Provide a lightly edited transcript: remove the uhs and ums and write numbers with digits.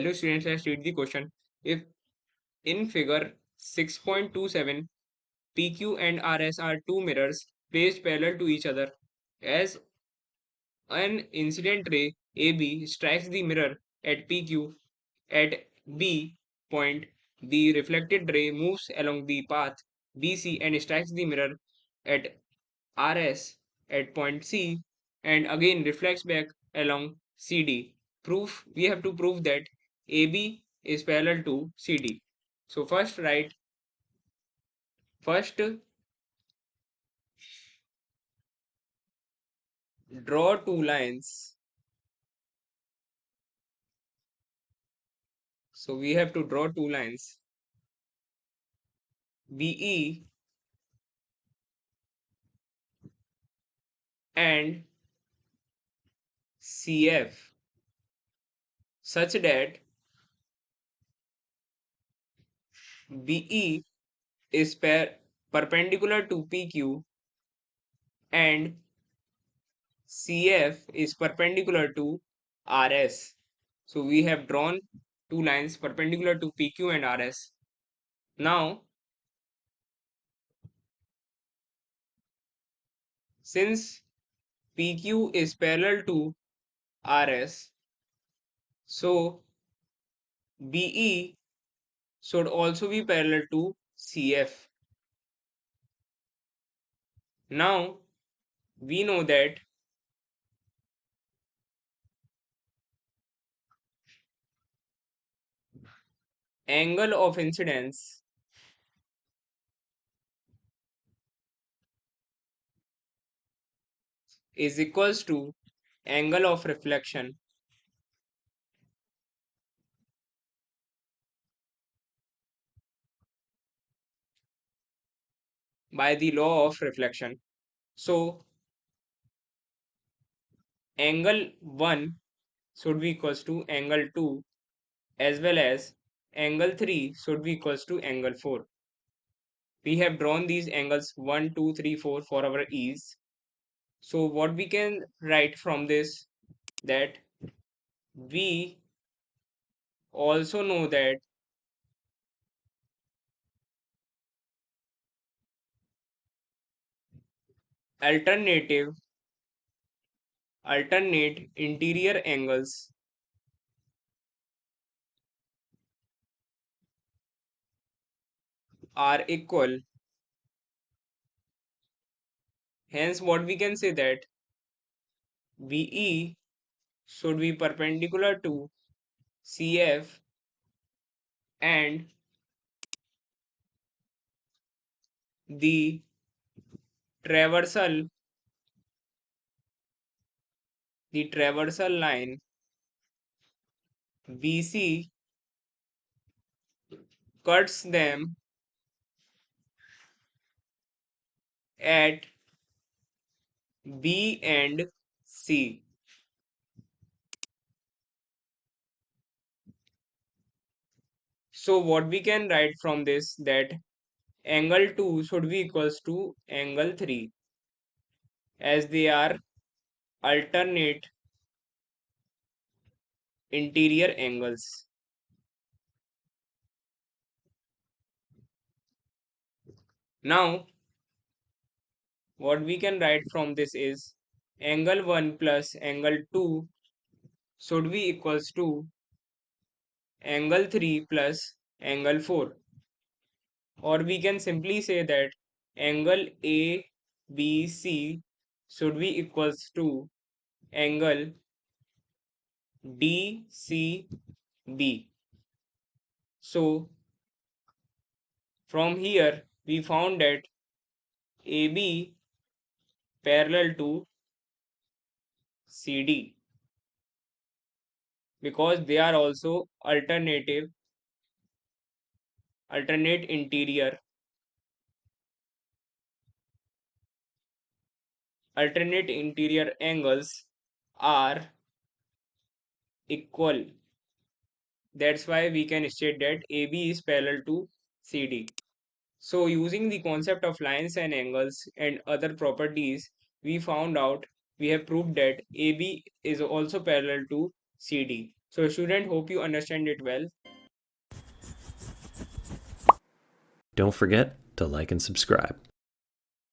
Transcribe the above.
Hello students, let's read the question. If in figure 6.27 PQ and RS are two mirrors placed parallel to each other, as an incident ray AB strikes the mirror at PQ at B point, the reflected ray moves along the path BC and strikes the mirror at RS at point C and again reflects back along CD. Proof, we have to prove that AB is parallel to CD. So first draw two lines. So we have to draw two lines. BE and CF such that BE is perpendicular to PQ and CF is perpendicular to RS. So we have drawn two lines perpendicular to PQ and RS. Now, since PQ is parallel to RS, so BE should also be parallel to CF. Now, we know that angle of incidence is equals to angle of reflection by the law of reflection. So, angle 1 should be equals to angle 2 as well as angle 3 should be equals to angle 4. We have drawn these angles 1, 2, 3, 4 for our ease. So what we can write from this, that we also know that alternate interior angles are equal. Hence what we can say that BE should be perpendicular to CF and the traversal line BC cuts them at B and C. So what we can write from this, that angle 2 should be equals to angle 3 as they are alternate interior angles. Now what we can write from this is angle 1 plus angle 2 should be equals to angle 3 plus angle 4, or we can simply say that angle ABC should be equals to angle DCB. So from here we found that AB parallel to CD because they are also alternate interior angles are equal. That's why we can state that AB is parallel to CD. So using the concept of lines and angles and other properties, we have proved that AB is also parallel to CD. So student, hope you understand it well. Don't forget to like and subscribe.